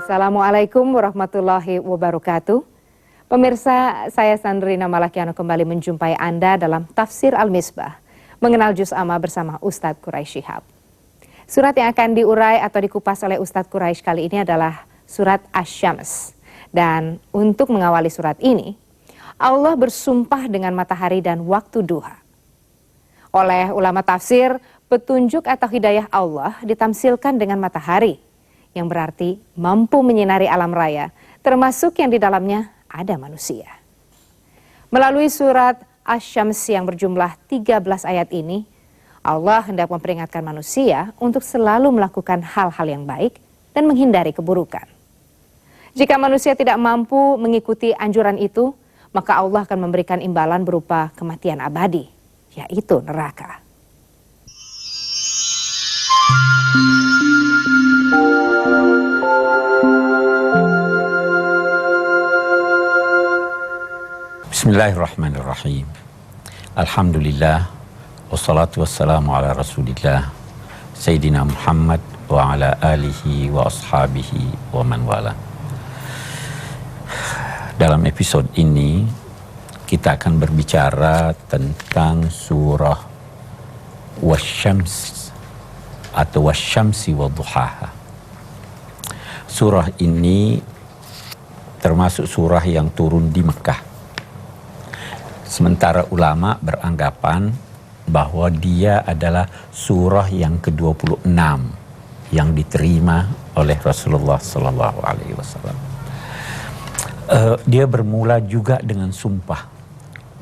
Assalamualaikum warahmatullahi wabarakatuh. Pemirsa, saya Sandrina Malakiano kembali menjumpai Anda dalam Tafsir Al-Misbah, mengenal Juz Amma bersama Ustadz Quraisy Shihab. Surat yang akan diurai atau dikupas oleh Ustadz Quraisy kali ini adalah surat Asy-Syams. Dan untuk mengawali surat ini, Allah bersumpah dengan matahari dan waktu duha. Oleh ulama tafsir, petunjuk atau hidayah Allah ditamsilkan dengan matahari, yang berarti mampu menyinari alam raya, termasuk yang di dalamnya ada manusia. Melalui surat Asy-Syams yang berjumlah 13 ayat ini, Allah hendak memperingatkan manusia untuk selalu melakukan hal-hal yang baik dan menghindari keburukan. Jika manusia tidak mampu mengikuti anjuran itu, maka Allah akan memberikan imbalan berupa kematian abadi, yaitu neraka. Bismillahirrahmanirrahim. Alhamdulillah, wassalatu wassalamu ala rasulillah, Sayyidina Muhammad wa ala alihi wa ashabihi wa man wala. Dalam episode ini, kita akan berbicara tentang surah Wasy-Syams atau Wasy-Syamsi wa duhaha. Surah ini termasuk surah yang turun di Mekah. Sementara ulama beranggapan bahwa dia adalah surah yang ke-26 yang diterima oleh Rasulullah Sallallahu Alaihi Wasallam. Dia bermula juga dengan sumpah,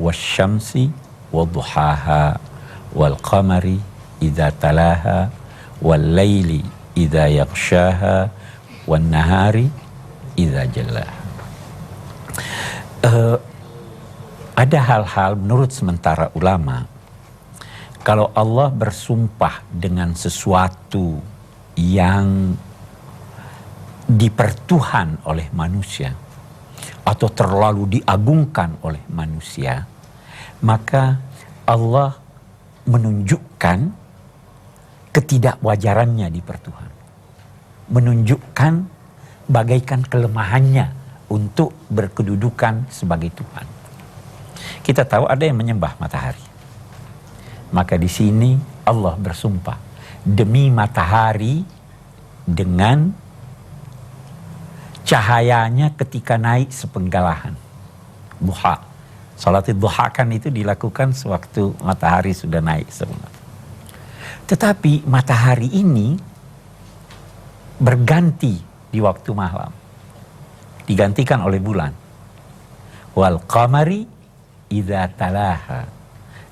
Wasy-Syamsi wa duhaha wal qamari idza talaha wal laili idza yaghshaha wan nahari idza jallaha. Ada hal-hal menurut sementara ulama, kalau Allah bersumpah dengan sesuatu yang dipertuhan oleh manusia atau terlalu diagungkan oleh manusia, maka Allah menunjukkan ketidakwajarannya dipertuhan, menunjukkan bagaikan kelemahannya untuk berkedudukan sebagai Tuhan. Kita tahu ada yang menyembah matahari. Maka di sini Allah bersumpah demi matahari dengan cahayanya ketika naik sepenggalahan. Duha. Salat duha kan itu dilakukan sewaktu matahari sudah naik sebenarnya. Tetapi matahari ini berganti di waktu malam. Digantikan oleh bulan. Wal qamari idza talaha,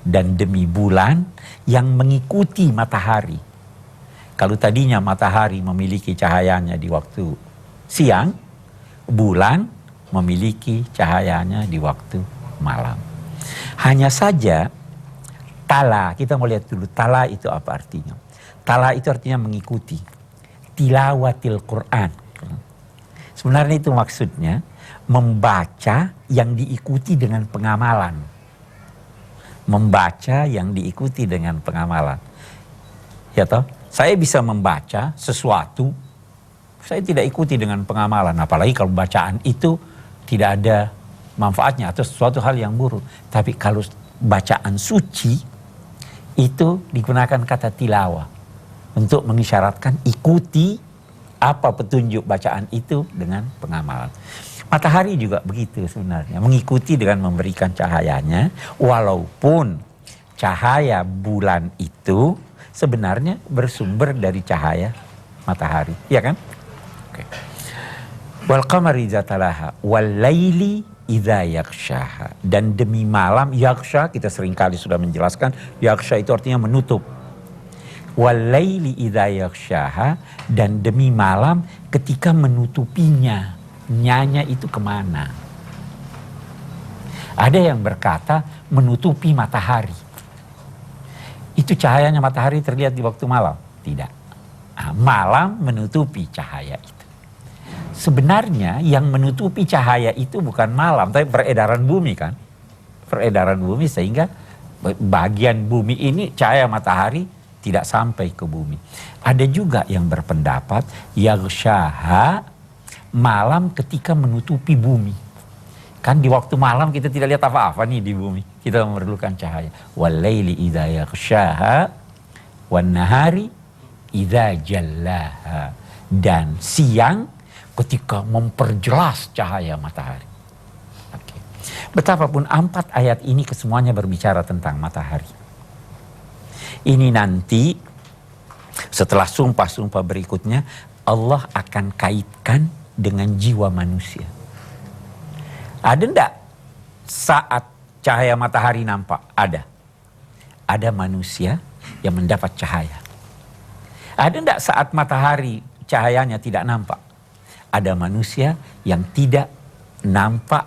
dan demi bulan yang mengikuti matahari. Kalau tadinya matahari memiliki cahayanya di waktu siang, bulan memiliki cahayanya di waktu malam. Hanya saja tala, kita mau lihat dulu tala itu apa artinya. Tala itu artinya mengikuti, tilawatil Quran. Sebenarnya itu maksudnya membaca yang diikuti dengan pengamalan. Membaca yang diikuti dengan pengamalan. Ya toh? Saya bisa membaca sesuatu, saya tidak ikuti dengan pengamalan. Apalagi kalau bacaan itu tidak ada manfaatnya atau sesuatu hal yang buruk. Tapi kalau bacaan suci, itu digunakan kata tilawah. Untuk mengisyaratkan ikuti apa petunjuk bacaan itu dengan pengamalan. Matahari juga begitu sebenarnya, mengikuti dengan memberikan cahayanya, walaupun cahaya bulan itu sebenarnya bersumber dari cahaya matahari, ya kan? Oke. Wal qamari idza talaha wal laili idza yaghshaha, dan demi malam, yaghsha kita seringkali sudah menjelaskan, yaghsha itu artinya menutup. Wal laili idza yaghshaha, dan demi malam ketika menutupinya. Nyanya itu kemana? Ada yang berkata menutupi matahari. Itu cahayanya matahari terlihat di waktu malam? Tidak. Malam menutupi cahaya itu. Sebenarnya yang menutupi cahaya itu bukan malam, tapi peredaran bumi kan. Peredaran bumi sehingga Bagian bumi ini cahaya matahari tidak sampai ke bumi. Ada juga yang berpendapat yaghshaha, malam ketika menutupi bumi. Kan di waktu malam kita tidak lihat apa-apa nih di bumi. Kita memerlukan cahaya. Walaili idza yaghshaha wan nahari idza jallaha. Dan siang ketika memperjelas cahaya matahari. Oke. Betapapun 4 ayat ini kesemuanya berbicara tentang matahari. Ini nanti setelah sumpah-sumpah berikutnya Allah akan kaitkan dengan jiwa manusia. Ada enggak saat cahaya matahari nampak? Ada. Ada manusia yang mendapat cahaya. Ada enggak saat matahari cahayanya tidak nampak? Ada manusia yang tidak nampak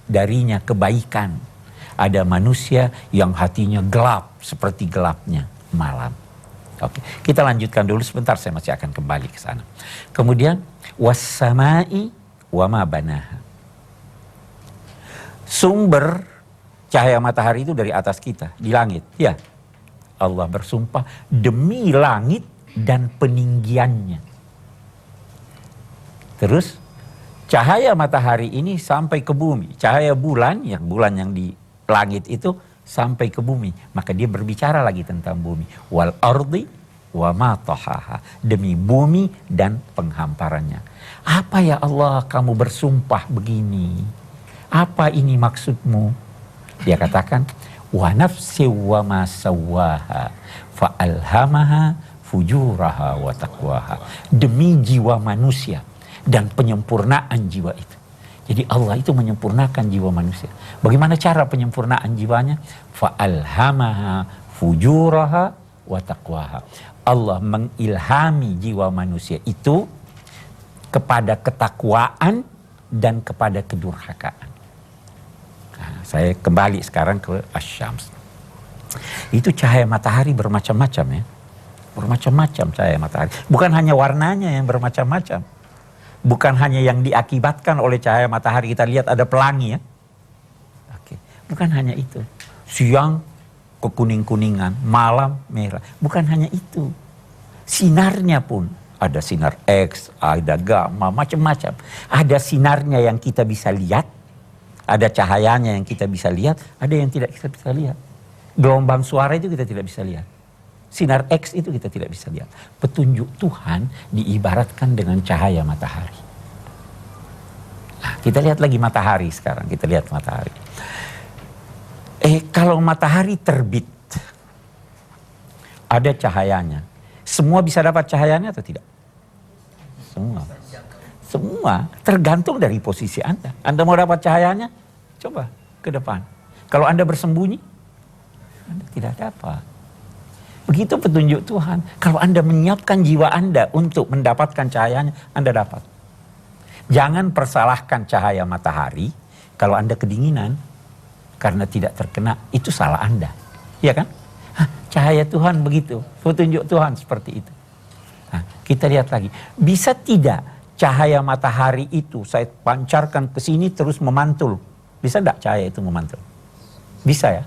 darinya kebaikan. Ada manusia yang hatinya gelap seperti gelapnya malam. Oke, kita lanjutkan dulu sebentar, saya masih akan kembali ke sana. Kemudian was-samai wa ma banaha. Sumber cahaya matahari itu dari atas kita, di langit. Ya, Allah bersumpah demi langit dan peninggiannya. Terus cahaya matahari ini sampai ke bumi. Cahaya bulan yang di langit itu sampai ke bumi. Maka dia berbicara lagi tentang bumi. Wal ardi wa ma tahaha. Demi bumi dan penghamparannya. Apa ya Allah kamu bersumpah begini? Apa ini maksudmu? Dia katakan wa nafsi wa ma sawwaha fa alhamaha fujuraha wa taqwaha. Demi jiwa manusia dan penyempurnaan jiwa itu. Jadi Allah itu menyempurnakan jiwa manusia. Bagaimana cara penyempurnaan jiwanya? Fa'alhamaha fujuraha wa taqwaha. Allah mengilhami jiwa manusia itu kepada ketakwaan dan kepada kedurhakaan. Nah, saya kembali sekarang ke Asy-Syams. Itu cahaya matahari bermacam-macam ya. Bermacam-macam cahaya matahari. Bukan hanya warnanya yang bermacam-macam. Bukan hanya yang diakibatkan oleh cahaya matahari, kita lihat ada pelangi ya. Oke. Bukan hanya itu. Siang kekuning-kuningan, malam merah. Bukan hanya itu. Sinarnya pun ada sinar X, ada gamma, macam-macam. Ada sinarnya yang kita bisa lihat, ada cahayanya yang kita bisa lihat, ada yang tidak kita bisa lihat. Gelombang suara itu kita tidak bisa lihat. Sinar X itu kita tidak bisa lihat. Petunjuk Tuhan diibaratkan dengan cahaya matahari. Nah, kita lihat lagi matahari sekarang. Kita lihat matahari. Kalau matahari terbit, ada cahayanya. Semua bisa dapat cahayanya atau tidak? Semua. Semua. Tergantung dari posisi Anda. Anda mau dapat cahayanya? Coba ke depan. Kalau Anda bersembunyi, Anda tidak dapat. Begitu petunjuk Tuhan. Kalau Anda menyiapkan jiwa Anda untuk mendapatkan cahayanya, Anda dapat. Jangan persalahkan cahaya matahari. Kalau Anda kedinginan, karena tidak terkena, itu salah Anda. Iya kan? Cahaya Tuhan begitu. Petunjuk Tuhan seperti itu. Nah, kita lihat lagi. Bisa tidak cahaya matahari itu saya pancarkan ke sini terus memantul? Bisa tidak cahaya itu memantul? Bisa ya?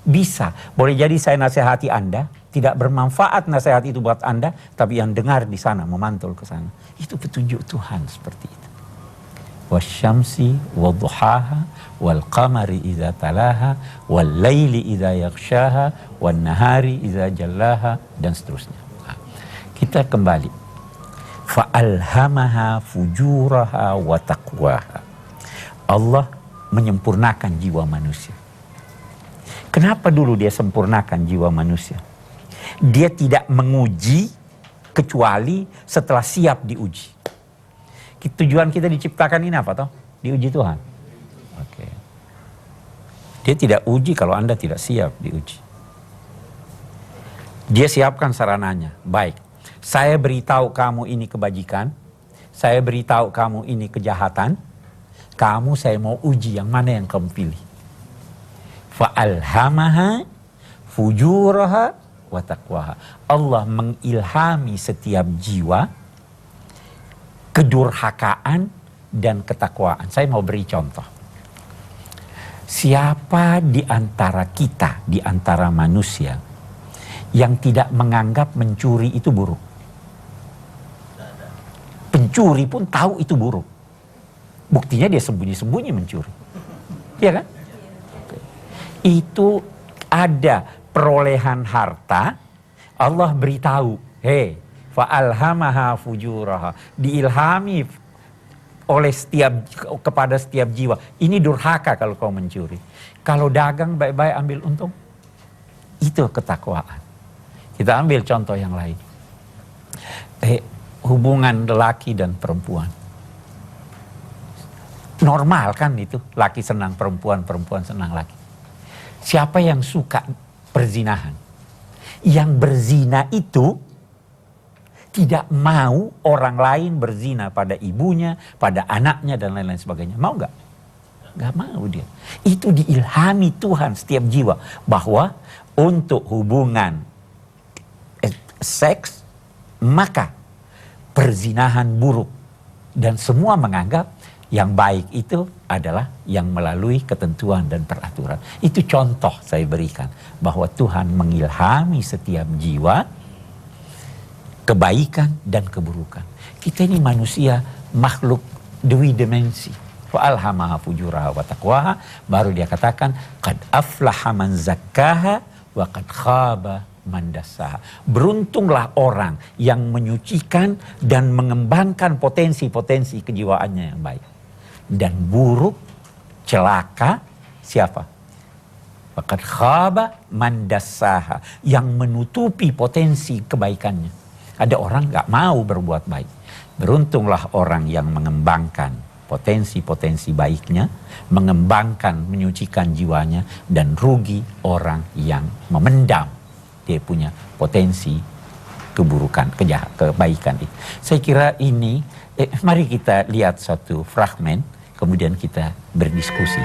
Bisa. Boleh jadi saya nasihati Anda, tidak bermanfaat nasihat itu buat Anda, tapi yang dengar di sana memantul ke sana. Itu petunjuk Tuhan seperti itu. Wasyamsi wadduhaha wal qamari idza talaha wal laili idza yaghshaha wan nahari idza jallaha dan seterusnya. Nah, kita kembali. Fa alhamaha fujuraha wa taqwaha. Allah menyempurnakan jiwa manusia. Kenapa dulu dia sempurnakan jiwa manusia? Dia tidak menguji kecuali setelah siap diuji. Tujuan kita diciptakan ini apa toh? Diuji Tuhan. Oke. Dia tidak uji kalau Anda tidak siap diuji. Dia siapkan sarananya. Baik. Saya beritahu kamu ini kebajikan. Saya beritahu kamu ini kejahatan. Kamu saya mau uji, yang mana yang kamu pilih? Fa'alhamaha fujuraha wa taqwaha. Allah mengilhami setiap jiwa kedurhakaan dan ketakwaan. Saya mau beri contoh. Siapa di antara kita, di antara manusia, yang tidak menganggap mencuri itu buruk? Pencuri pun tahu itu buruk. Buktinya dia sembunyi-sembunyi mencuri. Iya kan? Itu ada perolehan harta, Allah beritahu, hei, fa'alhamaha fujuraha, diilhami oleh kepada setiap jiwa. Ini durhaka kalau kau mencuri. Kalau dagang baik-baik ambil untung. Itu ketakwaan. Kita ambil contoh yang lain. Hubungan lelaki dan perempuan. Normal kan itu, laki senang perempuan, perempuan senang laki. Siapa yang suka perzinahan? Yang berzina itu tidak mau orang lain berzina pada ibunya, pada anaknya, dan lain-lain sebagainya. Mau nggak? Nggak mau dia. Itu diilhami Tuhan setiap jiwa. Bahwa untuk hubungan seks, maka perzinahan buruk. Dan semua menganggap yang baik itu adalah yang melalui ketentuan dan peraturan. Itu contoh saya berikan. Bahwa Tuhan mengilhami setiap jiwa kebaikan dan keburukan. Kita ini manusia, makhluk dwi dimensi. Fa'alhamaha fujuraha wa taqwaha. Baru dia katakan, qad aflaha man zakkaha wa qad khaba man dassaha. Beruntunglah orang yang menyucikan dan mengembangkan potensi-potensi kejiwaannya yang baik. Dan buruk, celaka, siapa? Wa qad khaba man dassaha. Yang menutupi potensi kebaikannya. Ada orang gak mau berbuat baik. Beruntunglah orang yang mengembangkan potensi-potensi baiknya, mengembangkan, menyucikan jiwanya, dan rugi orang yang memendam dia punya potensi keburukan, kebaikan itu. Saya kira ini, mari kita lihat satu fragmen, kemudian kita berdiskusi.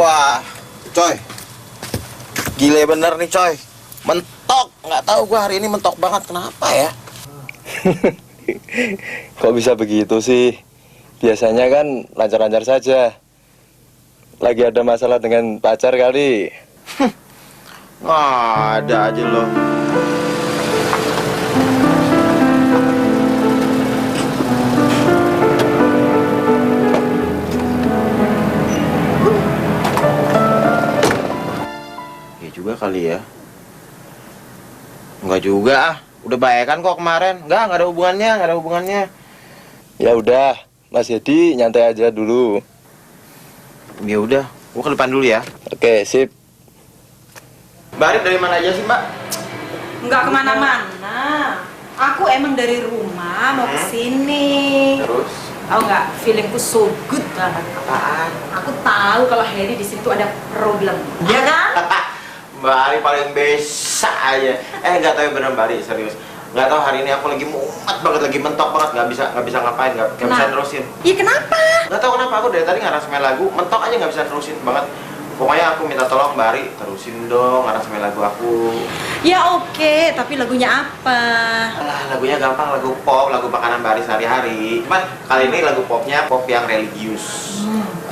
Wah, coy, gile bener nih coy, mentok. Nggak tahu gua hari ini mentok banget, kenapa ya? Kok bisa begitu sih? Biasanya kan lancar-lancar saja. Lagi ada masalah dengan pacar kali. Nggak ada aja lo. kali ya. Enggak juga ah. Udah baikan kok kemarin. Enggak ada hubungannya, nggak ada hubungannya. Ya udah, Mas Hedi nyantai aja dulu. Ya udah, gua ke depan dulu ya. Oke, sip. Mbak Arif dari mana aja sih, Mbak? Nggak kemana-mana. Aku emang dari rumah mau kesini. Terus? Tahu nggak? Feelingku so good banget. Apaan? Aku tahu kalau Harry di situ ada problem. Ya kan? Mbak Ari paling bisa aja. Nggak tahu yang bener Mbak Ari, serius. Nggak tahu hari ini aku lagi mumet banget, lagi mentok banget, nggak bisa ngapain, nggak bisa nerusin. Iya kenapa? Nggak tahu kenapa aku dari tadi ngaransemen lagu, mentok aja nggak bisa nerusin banget. Pokoknya aku minta tolong Mbak Ari, terusin dong ngaransemen lagu aku. Ya oke, tapi lagunya apa? Alah, lagunya gampang, lagu pop, lagu makanan Mbak Ari sehari-hari. Cuman kali ini lagu popnya pop yang religius.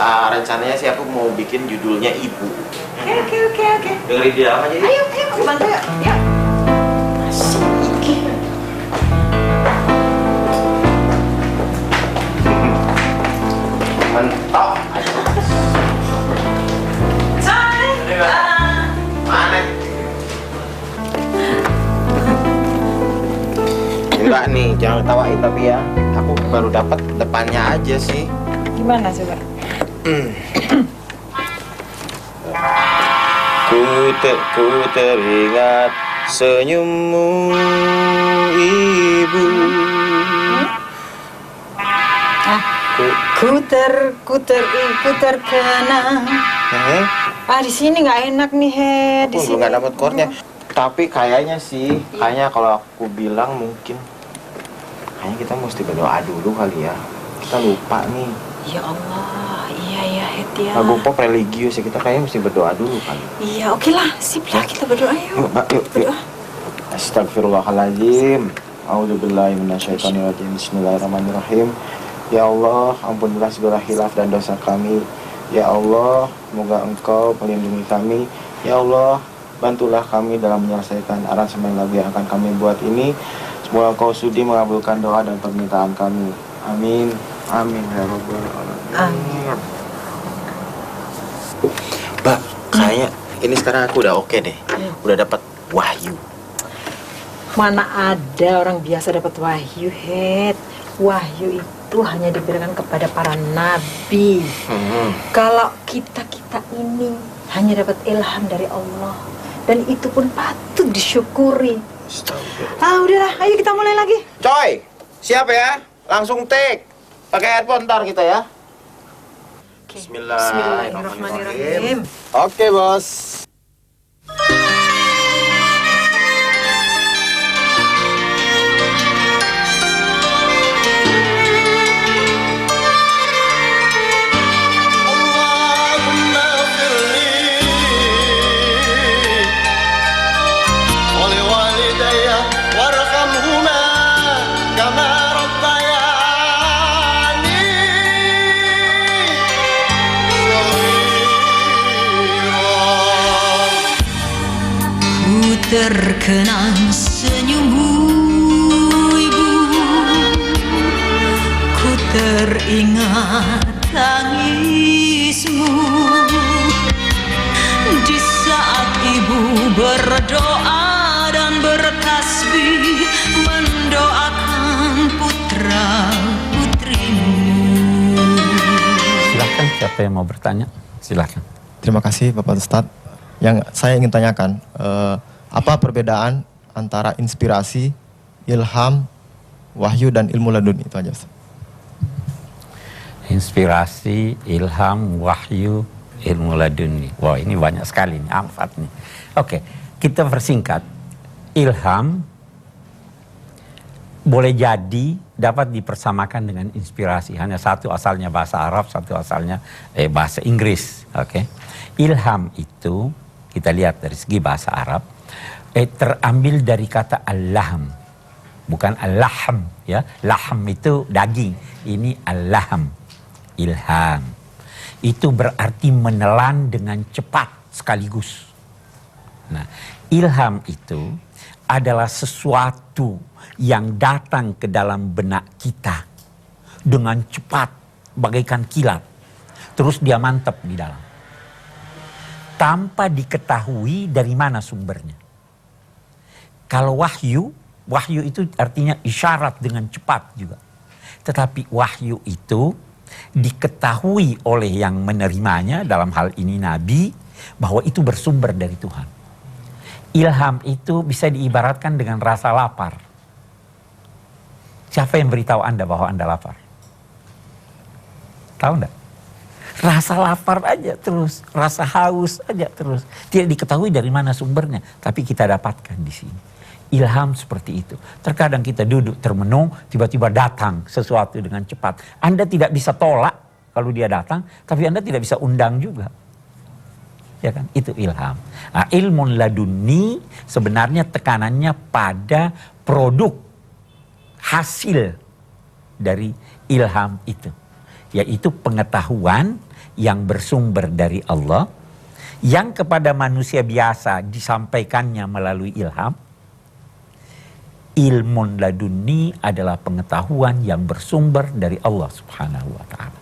Rencananya sih aku mau bikin judulnya Ibu. Oke. Dengerin di dalam aja ya. Ayo, aku bantu ya. Yuk. Asik. Mentok. Mana? Enggak nih, jangan ketawain tapi ya. Aku baru dapat depannya aja sih. Gimana coba? Ku teringat senyummu, Ibu. Ku terkenang. Di sini nggak enak nih, He. Di Aku sini nggak dapat chordnya. Tapi kayaknya kalau aku bilang mungkin kayaknya kita mesti berdoa dulu kali ya. Kita lupa nih. Ya Allah, iya Het ya. Lagu pop religius ya, kita kayaknya mesti berdoa dulu kali. Iya, oke lah, sip lah, kita berdoa yuk. Yuk. Berdoa. Astagfirullahaladzim. A'udzubillahi minasyaitonirrajim. Bismillahirrahmanirrahim. Ya Allah, ampunilah segala khilaf dan dosa kami. Ya Allah, semoga Engkau melindungi kami. Ya Allah, bantulah kami dalam menyelesaikan aransemen lagu yang akan kami buat ini. Semoga Engkau sudi mengabulkan doa dan permintaan kami. Amin. Amin ya Rabbal Alamin. Amin. Mbak, kayaknya ini sekarang aku udah oke deh. Udah dapat wahyu. Mana ada orang biasa dapat wahyu, Het. Wahyu itu hanya diberikan kepada para nabi. Kalau kita ini hanya dapat ilham dari Allah, dan itu pun patut disyukuri. Udahlah, ayo kita mulai lagi. Coy, siap ya? Langsung take. Pakai headphone ntar kita ya. Bismillahirrahmanirrahim. Oke, Bos. Terkenang senyummu, Ibu. Ku teringat tangismu di saat Ibu berdoa dan bertasbih mendoakan putra putrimu. Silakan, siapa yang mau bertanya? Silakan. Terima kasih Bapak Ustadz. Yang saya ingin tanyakan, apa perbedaan antara inspirasi, ilham, wahyu, dan ilmu ladun? Itu aja. Inspirasi, ilham, wahyu, ilmu laduni. Wah, ini banyak sekali nih, 4 nih. Oke, kita persingkat. Ilham boleh jadi dapat dipersamakan dengan inspirasi. Hanya satu asalnya bahasa Arab, satu asalnya bahasa Inggris. Oke. Ilham itu kita lihat dari segi bahasa Arab, terambil dari kata al-lahm, bukan al-lahm ya. Lahm itu daging, ini al-lahm, ilham. Itu berarti menelan dengan cepat sekaligus. Nah, ilham itu adalah sesuatu yang datang ke dalam benak kita dengan cepat bagaikan kilat. Terus dia mantap di dalam. tanpa diketahui dari mana sumbernya. Kalau wahyu itu artinya isyarat dengan cepat juga. Tetapi wahyu itu diketahui oleh yang menerimanya, dalam hal ini Nabi, bahwa itu bersumber dari Tuhan. Ilham itu bisa diibaratkan dengan rasa lapar. Siapa yang beritahu Anda bahwa Anda lapar? Tahu enggak? Rasa lapar aja terus, rasa haus aja terus. Tidak diketahui dari mana sumbernya, tapi kita dapatkan di sini. Ilham seperti itu. Terkadang kita duduk termenung, tiba-tiba datang sesuatu dengan cepat. Anda tidak bisa tolak kalau dia datang, tapi Anda tidak bisa undang juga. Ya kan? Itu ilham. Nah, ilmun laduni sebenarnya tekanannya pada produk hasil dari ilham itu. Yaitu pengetahuan yang bersumber dari Allah, yang kepada manusia biasa disampaikannya melalui ilham. Ilmun laduni adalah pengetahuan yang bersumber dari Allah Subhanahu wa ta'ala.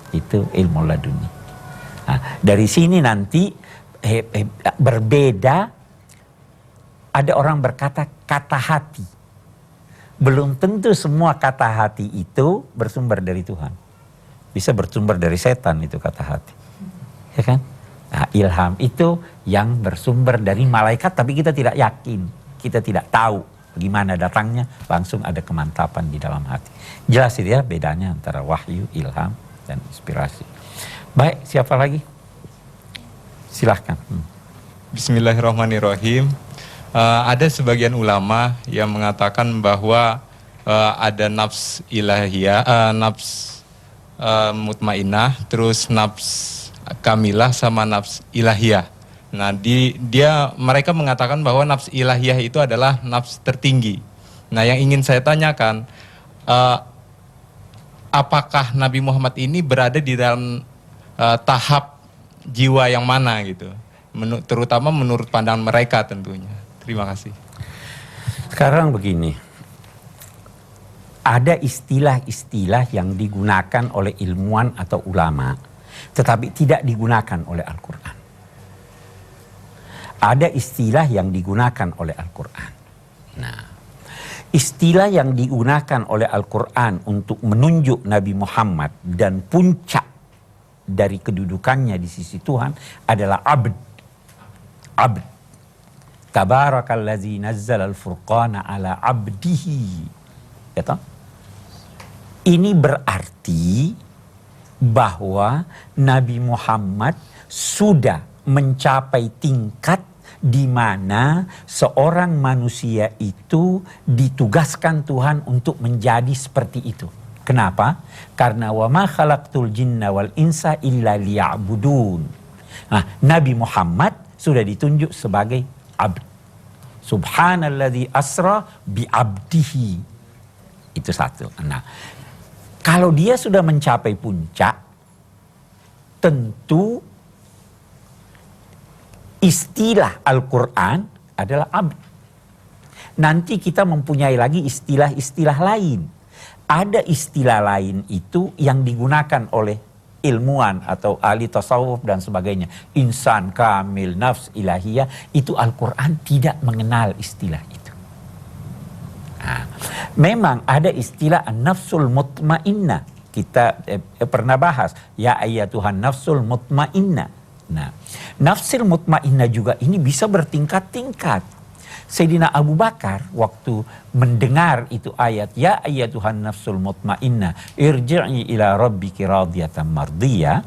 Itu ilmu laduni. Nah, dari sini nanti berbeda. Ada orang berkata kata hati. Belum tentu semua kata hati itu bersumber dari Tuhan. Bisa bersumber dari setan itu kata hati. Ya kan? Nah, ilham itu yang bersumber dari malaikat, tapi kita tidak yakin. Kita tidak tahu bagaimana datangnya, langsung ada kemantapan di dalam hati. Jelas itu ya bedanya antara wahyu, ilham, dan inspirasi. Baik, siapa lagi? Silahkan. Bismillahirrahmanirrahim. Ada sebagian ulama yang mengatakan bahwa ada nafs ilahiyah, nafs mutmainnah, terus nafs kamilah sama nafs ilahiyah. Nah, mereka mengatakan bahwa nafs ilahiyah itu adalah nafs tertinggi. Nah, yang ingin saya tanyakan, apakah Nabi Muhammad ini berada di dalam tahap jiwa yang mana gitu? Terutama menurut pandangan mereka tentunya. Terima kasih. Sekarang begini. Ada istilah-istilah yang digunakan oleh ilmuwan atau ulama, tetapi tidak digunakan oleh Al-Quran. Ada istilah yang digunakan oleh Al-Quran. Nah, istilah yang digunakan oleh Al-Quran untuk menunjuk Nabi Muhammad dan puncak dari kedudukannya di sisi Tuhan adalah abd. Abd. Tabarakallazi nazzala al-furqana ala abdihi. Ya toh? Ini berarti bahwa Nabi Muhammad sudah mencapai tingkat di mana seorang manusia itu ditugaskan Tuhan untuk menjadi seperti itu. Kenapa? Karena wa ma khalaqtul jinna wal insa illa liya'budun. Nah, Nabi Muhammad sudah ditunjuk sebagai abd. Subhanalladzi asra bi abdihi. Itu satu. Nah, kalau dia sudah mencapai puncak, tentu istilah Al-Quran adalah abd. Nanti kita mempunyai lagi istilah-istilah lain. Ada istilah lain itu yang digunakan oleh ilmuwan atau ahli tasawuf dan sebagainya. Insan kamil, nafs ilahiyah, itu Al-Quran tidak mengenal istilah itu. Nah, memang ada istilah nafsul mutmainnah. Kita pernah bahas, ya ayyatuhan nafsul mutmainnah. Nah, nafsul mutmainnah juga ini bisa bertingkat-tingkat. Sayyidina Abu Bakar waktu mendengar itu ayat, ya ayyatuhan nafsul mutmainnah, irji'i ila rabbiki radiyatan mardiyah,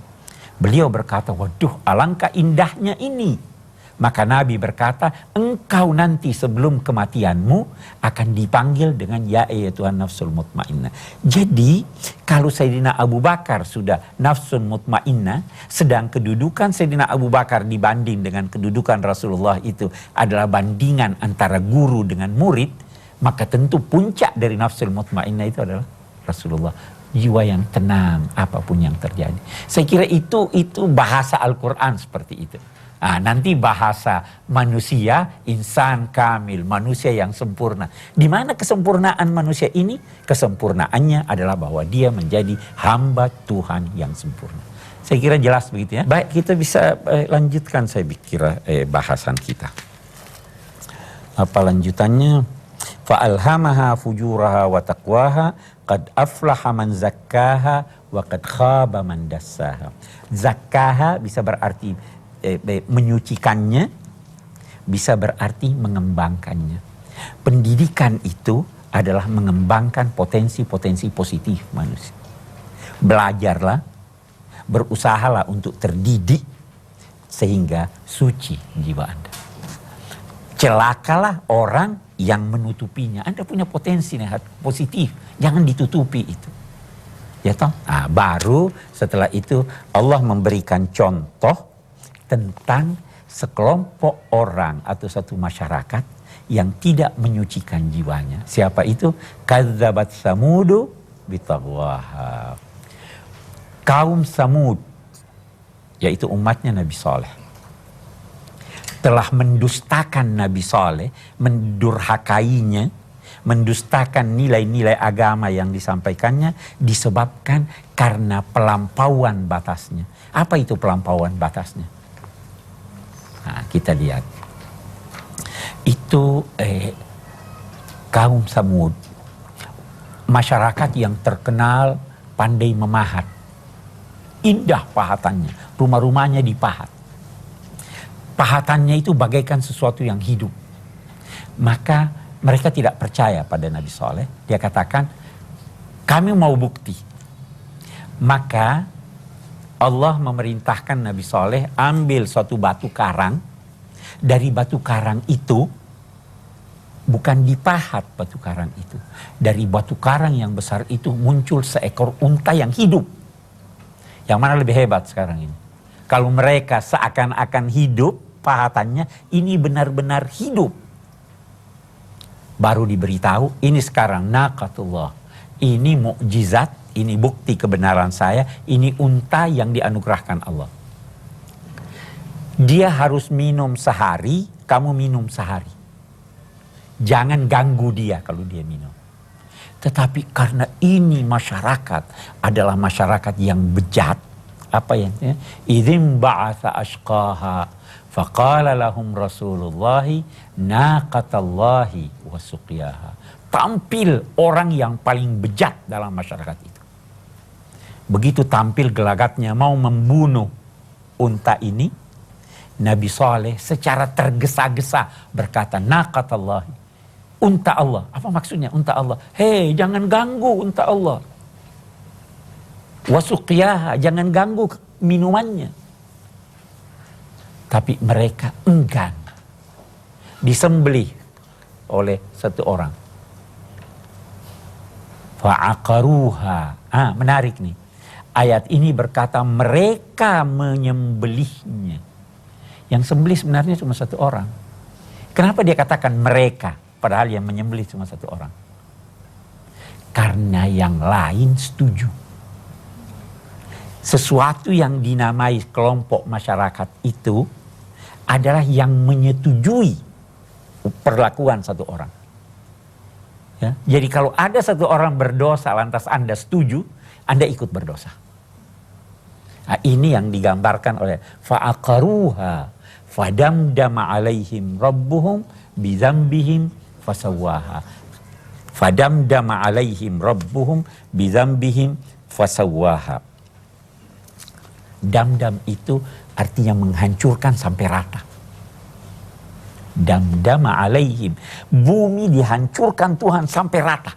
beliau berkata, waduh, alangkah indahnya ini. Maka Nabi berkata, engkau nanti sebelum kematianmu akan dipanggil dengan ya ayyatuhan nafsul mutmainnah. Jadi kalau Sayyidina Abu Bakar sudah nafsul mutmainnah, sedang kedudukan Sayyidina Abu Bakar dibanding dengan kedudukan Rasulullah itu adalah bandingan antara guru dengan murid, maka tentu puncak dari nafsul mutmainnah itu adalah Rasulullah. Jiwa yang tenang apapun yang terjadi. Saya kira itu bahasa Al-Quran seperti itu. Nah, nanti bahasa manusia, insan kamil, manusia yang sempurna. Di mana kesempurnaan manusia ini? Kesempurnaannya adalah bahwa dia menjadi hamba Tuhan yang sempurna. Saya kira jelas begitu ya. Baik, kita bisa lanjutkan saya kira bahasan kita. Apa lanjutannya? Fa'alhamaha fujuraha wa taqwaha qad aflaha man zakkaha wa qad khaba man dassaha. Zakkaha bisa berarti menyucikannya, bisa berarti mengembangkannya. Pendidikan itu adalah mengembangkan potensi-potensi positif manusia. Belajarlah, berusahalah untuk terdidik sehingga suci jiwa Anda. Celakalah orang yang menutupinya. Anda punya potensi positif, jangan ditutupi itu. Ya toh? Nah, baru setelah itu Allah memberikan contoh tentang sekelompok orang atau satu masyarakat yang tidak menyucikan jiwanya. Siapa itu? Kadzabat Samudu bitagwaha. Kaum Samud, yaitu umatnya Nabi Saleh, telah mendustakan Nabi Saleh, mendurhakainya, mendustakan nilai-nilai agama yang disampaikannya disebabkan karena pelampauan batasnya. Apa itu pelampauan batasnya? Nah, kita lihat. Itu kaum Samud, masyarakat yang terkenal pandai memahat. Indah pahatannya, rumah-rumahnya dipahat. Pahatannya itu bagaikan sesuatu yang hidup. Maka mereka tidak percaya pada Nabi Saleh. Dia katakan, kami mau bukti. Maka Allah memerintahkan Nabi Saleh ambil suatu batu karang. Dari batu karang itu, bukan dipahat batu karang itu. Dari batu karang yang besar itu muncul seekor unta yang hidup. Yang mana lebih hebat sekarang ini? Kalau mereka seakan-akan hidup, pahatannya ini benar-benar hidup. Baru diberitahu, ini sekarang naqatullah. Ini mukjizat, ini bukti kebenaran saya, ini unta yang dianugerahkan Allah. Dia harus minum sehari, kamu minum sehari. Jangan ganggu dia kalau dia minum. Tetapi karena ini masyarakat adalah masyarakat yang bejat, apa yang idzin ba'atsa ashqaha faqala lahum rasulullahi naqatallahi wa suqiyaha. Tampil orang yang paling bejat dalam masyarakat itu. Begitu tampil gelagatnya mau membunuh unta ini, Nabi Saleh secara tergesa-gesa berkata, naqatallahi, unta Allah. Apa maksudnya unta Allah? Hei, jangan ganggu unta Allah. Wasuqiyaha, jangan ganggu minumannya. Tapi mereka enggan. Disembelih oleh satu orang. Fa'aqaruha. Menarik nih. Ayat ini berkata mereka menyembelihnya. Yang sembelih sebenarnya cuma satu orang. Kenapa dia katakan mereka? Padahal yang menyembelih cuma satu orang. Karena yang lain setuju. Sesuatu yang dinamai kelompok masyarakat itu adalah yang menyetujui perlakuan satu orang. Ya? Jadi kalau ada satu orang berdosa lantas Anda setuju, Anda ikut berdosa. Nah, ini yang digambarkan oleh fa'aqaruha fadamdama alaihim rabbuhum bidzambihim fasawwaha. Fadamdama alaihim rabbuhum bidzambihim fasawwaha. Damdam itu artinya menghancurkan sampai rata. Damdama alaihim, bumi dihancurkan Tuhan sampai rata.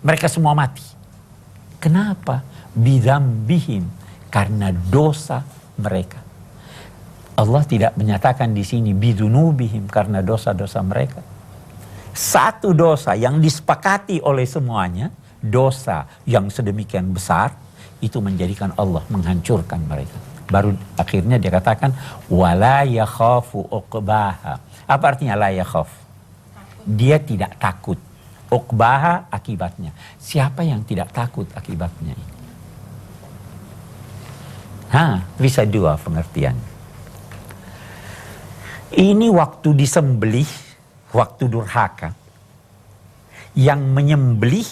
Mereka semua mati. Kenapa? Bidzambihim, karena dosa mereka. Allah tidak menyatakan di sini bidzunubihim, karena dosa-dosa mereka. Satu dosa yang disepakati oleh semuanya, dosa yang sedemikian besar, itu menjadikan Allah menghancurkan mereka. Baru akhirnya dia katakan wala yakhafu uqbaha. Apa artinya la yakhaf? Dia tidak takut. Uqbaha akibatnya. Siapa yang tidak takut akibatnya? Bisa dua pengertian. Ini waktu disembelih, waktu durhaka. Yang menyembelih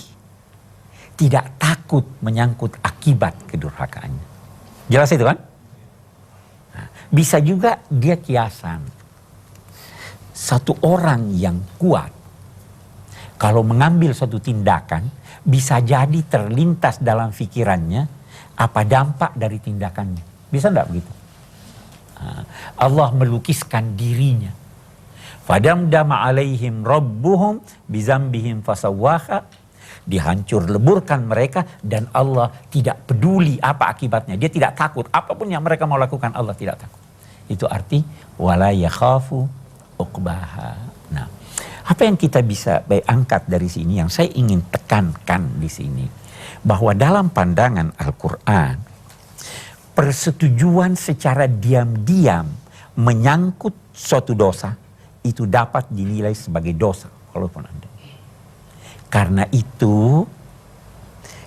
tidak takut menyangkut akibat kedurhakaannya. Jelas itu kan? Nah, bisa juga dia kiasan. Satu orang yang kuat, kalau mengambil suatu tindakan, bisa jadi terlintas dalam pikirannya apa dampak dari tindakannya. Bisa enggak begitu? Nah, Allah melukiskan dirinya. Fadamdama alaihim rabbuhum bizambihim fasawwaha. Dihancur leburkan mereka dan Allah tidak peduli apa akibatnya. Dia tidak takut. Apapun yang mereka mau lakukan Allah tidak takut. Itu arti wala yakhafu uqbaha. Nah, apa yang kita bisa angkat dari sini yang saya ingin tekankan di sini, bahwa dalam pandangan Al-Qur'an persetujuan secara diam-diam menyangkut suatu dosa itu dapat dinilai sebagai dosa walaupun Anda. Karena itu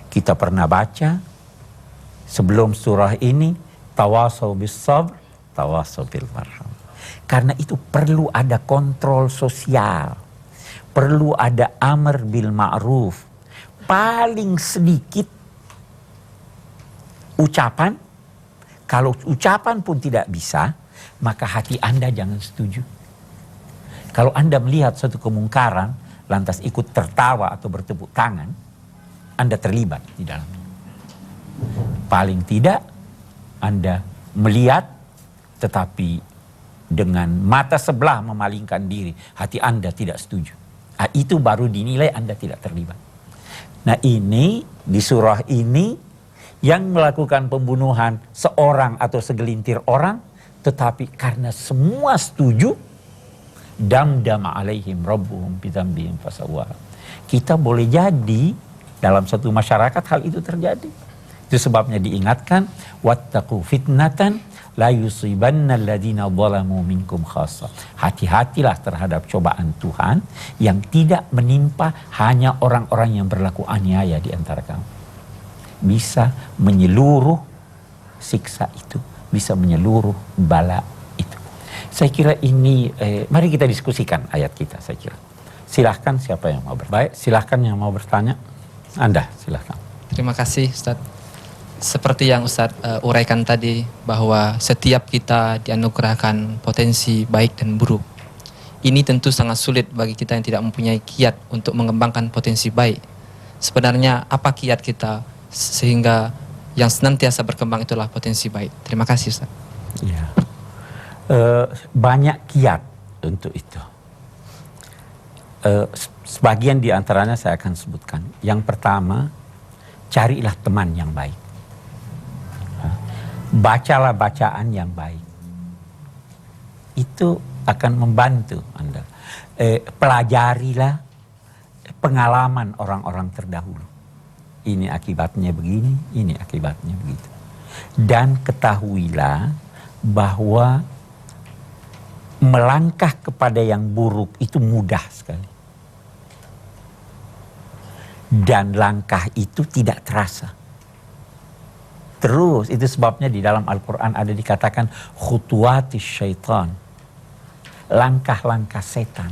kita pernah baca sebelum surah ini tawasau bis sabr, tawasau bil marham. Karena itu perlu ada kontrol sosial, perlu ada amr bil ma'ruf. Paling sedikit ucapan, kalau ucapan pun tidak bisa, maka hati Anda jangan setuju. Kalau Anda melihat suatu kemungkaran, lantas ikut tertawa atau bertepuk tangan, Anda terlibat di dalamnya. Paling tidak Anda melihat tetapi dengan mata sebelah memalingkan diri, hati Anda tidak setuju. Nah, itu baru dinilai Anda tidak terlibat. Nah, ini di surah ini yang melakukan pembunuhan seorang atau segelintir orang, tetapi karena semua setuju, damdama alaihim rabbuhum bidzambihim fasawwa. Kita boleh jadi dalam satu masyarakat hal itu terjadi. Itu sebabnya diingatkan wattaqu fitnatan la yusibanna alladziina zalamu minkum khassa. Hati-hatilah terhadap cobaan Tuhan yang tidak menimpa hanya orang-orang yang berlaku aniaya di antara kamu. Bisa menyeluruh siksa itu, bisa menyeluruh bala itu. Saya kira ini, mari kita diskusikan ayat kita, saya kira. Silahkan siapa yang mau bertanya. Baik, silahkan yang mau bertanya. Anda, silahkan. Terima kasih, Ustadz. Seperti yang Ustadz uraikan tadi, bahwa setiap kita dianugerahkan potensi baik dan buruk. Ini tentu sangat sulit bagi kita yang tidak mempunyai kiat untuk mengembangkan potensi baik. Sebenarnya apa kiat kita sehingga yang senantiasa berkembang itulah potensi baik? Terima kasih, Ustadz. Ya. Banyak kiat untuk itu. Sebagian di antaranya saya akan sebutkan. Yang pertama, carilah teman yang baik. Bacalah bacaan yang baik. Itu akan membantu Anda. Pelajarilah pengalaman orang-orang terdahulu. Ini akibatnya begini, ini akibatnya begitu. Dan ketahuilah bahwa melangkah kepada yang buruk itu mudah sekali. Dan langkah itu tidak terasa. Terus itu sebabnya di dalam Al-Quran ada dikatakan khutuwatis syaitan. Langkah-langkah setan.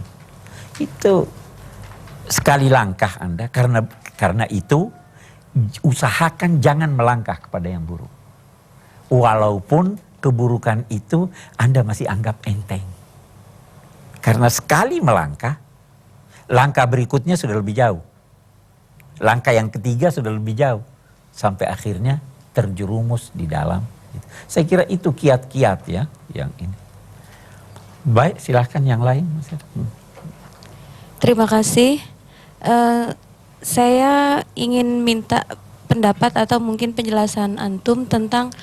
Itu sekali langkah Anda, karena itu usahakan jangan melangkah kepada yang buruk. Walaupun keburukan itu Anda masih anggap enteng. Karena sekali melangkah, langkah berikutnya sudah lebih jauh. Langkah yang ketiga sudah lebih jauh. Sampai akhirnya terjerumus di dalam. Saya kira itu kiat-kiat ya yang ini. Baik, silahkan yang lain. Terima kasih. Saya ingin minta pendapat atau mungkin penjelasan antum tentang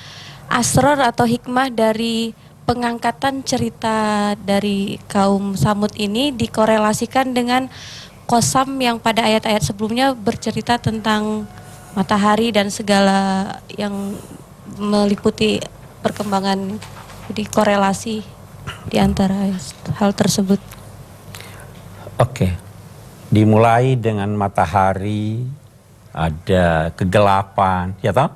asrar atau hikmah dari pengangkatan cerita dari kaum Samud ini dikorelasikan dengan Qasam yang pada ayat-ayat sebelumnya bercerita tentang matahari dan segala yang meliputi perkembangan, jadi korelasi di antara hal tersebut. Oke. Dimulai dengan matahari, ada kegelapan, ya toh?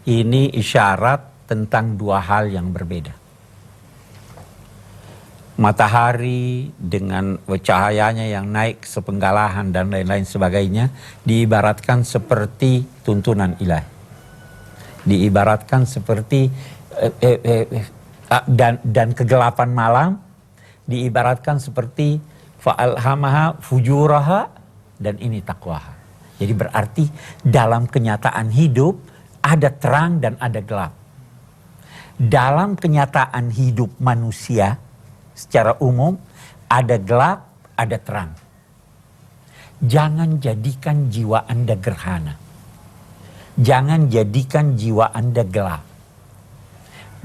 Ini isyarat tentang dua hal yang berbeda. Matahari dengan cahayanya yang naik sepenggalahan dan lain-lain sebagainya diibaratkan seperti tuntunan ilahi. diibaratkan seperti dan kegelapan malam diibaratkan seperti fa'alhamaha fujuraha, dan ini taqwaha. Jadi berarti dalam kenyataan hidup ada terang dan ada gelap. Dalam kenyataan hidup manusia secara umum ada gelap, ada terang. Jangan jadikan jiwa Anda gerhana. Jangan jadikan jiwa Anda gelap.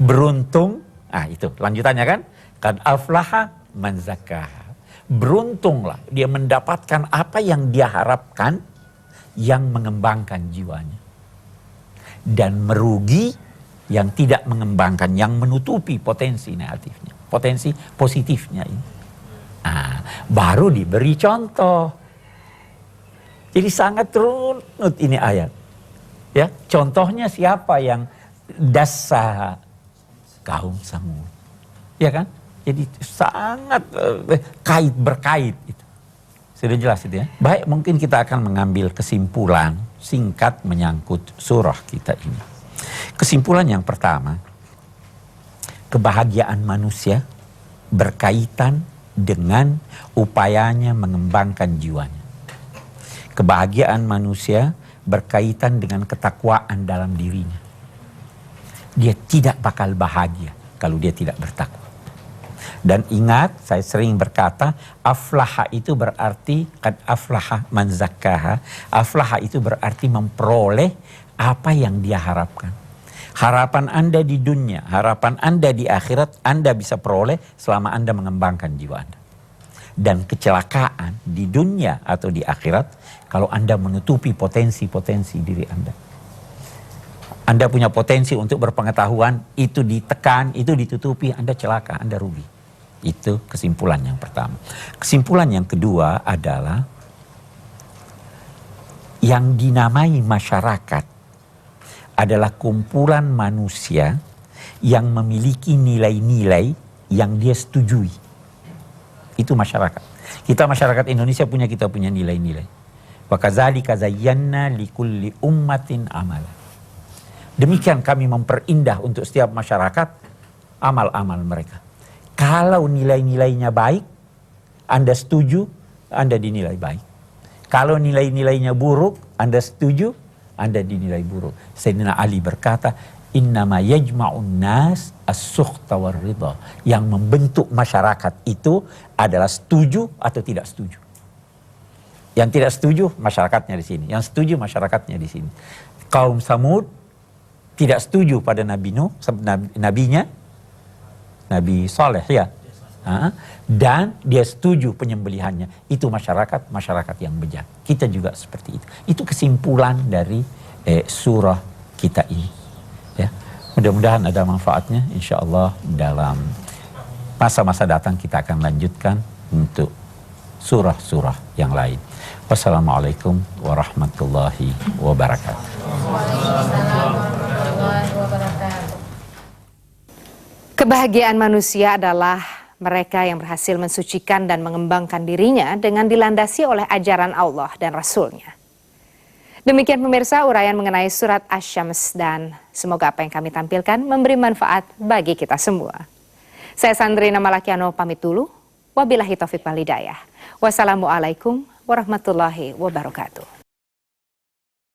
Beruntung, itu lanjutannya kan? Qad aflaha man zakkaha. Beruntunglah dia mendapatkan apa yang dia harapkan, yang mengembangkan jiwanya. Dan merugi yang tidak mengembangkan, yang menutupi potensi negatifnya, potensi positifnya ini. Baru diberi contoh. Jadi sangat runut ini ayat. Ya, contohnya siapa yang dasa kaum Samud. Ya kan? Jadi sangat berkait itu. Sudah jelas itu ya. Baik, mungkin kita akan mengambil kesimpulan singkat menyangkut surah kita ini. Kesimpulan yang pertama, kebahagiaan manusia berkaitan dengan upayanya mengembangkan jiwanya. Kebahagiaan manusia berkaitan dengan ketakwaan dalam dirinya. Dia tidak bakal bahagia kalau dia tidak bertakwa. Dan ingat, saya sering berkata, aflaha itu berarti qad aflaha man zakkaha. Aflaha itu berarti memperoleh apa yang dia harapkan. Harapan Anda di dunia, harapan Anda di akhirat, Anda bisa peroleh selama Anda mengembangkan jiwa Anda. Dan kecelakaan di dunia atau di akhirat kalau Anda menutupi potensi-potensi diri Anda. Anda punya potensi untuk berpengetahuan, itu ditekan, itu ditutupi, Anda celaka, Anda rugi. Itu kesimpulan yang pertama. Kesimpulan yang kedua adalah yang dinamai masyarakat adalah kumpulan manusia yang memiliki nilai-nilai yang dia setujui. Itu masyarakat. Kita masyarakat Indonesia kita punya nilai-nilai. Wa kadzalika zayyana likulli ummatin amala. Demikian kami memperindah untuk setiap masyarakat amal-amal mereka. Kalau nilai-nilainya baik, Anda setuju, Anda dinilai baik. Kalau nilai-nilainya buruk, Anda setuju, Anda dinilai buruk. Sayyidina Ali berkata, innama yajma'un nas as-sukhta war-ridha. Yang membentuk masyarakat itu adalah setuju atau tidak setuju. Yang tidak setuju, masyarakatnya di sini. Yang setuju, masyarakatnya di sini. Kaum Samud tidak setuju pada Nabi Nuh, nabinya, Nabi Saleh ya. Dan dia setuju penyembelihannya. Itu masyarakat yang bejat. Kita juga seperti itu. Itu kesimpulan dari surah kita ini. Ya. Mudah-mudahan ada manfaatnya. Insya Allah dalam masa-masa datang kita akan lanjutkan untuk surah-surah yang lain. Wassalamualaikum warahmatullahi wabarakatuh. Kebahagiaan manusia adalah mereka yang berhasil mensucikan dan mengembangkan dirinya dengan dilandasi oleh ajaran Allah dan Rasul-Nya. Demikian pemirsa uraian mengenai surat Asy-Syams, dan semoga apa yang kami tampilkan memberi manfaat bagi kita semua. Saya Sandrina Malakiano pamit dulu. Wabillahi taufiq wal hidayah. Wassalamualaikum warahmatullahi wabarakatuh.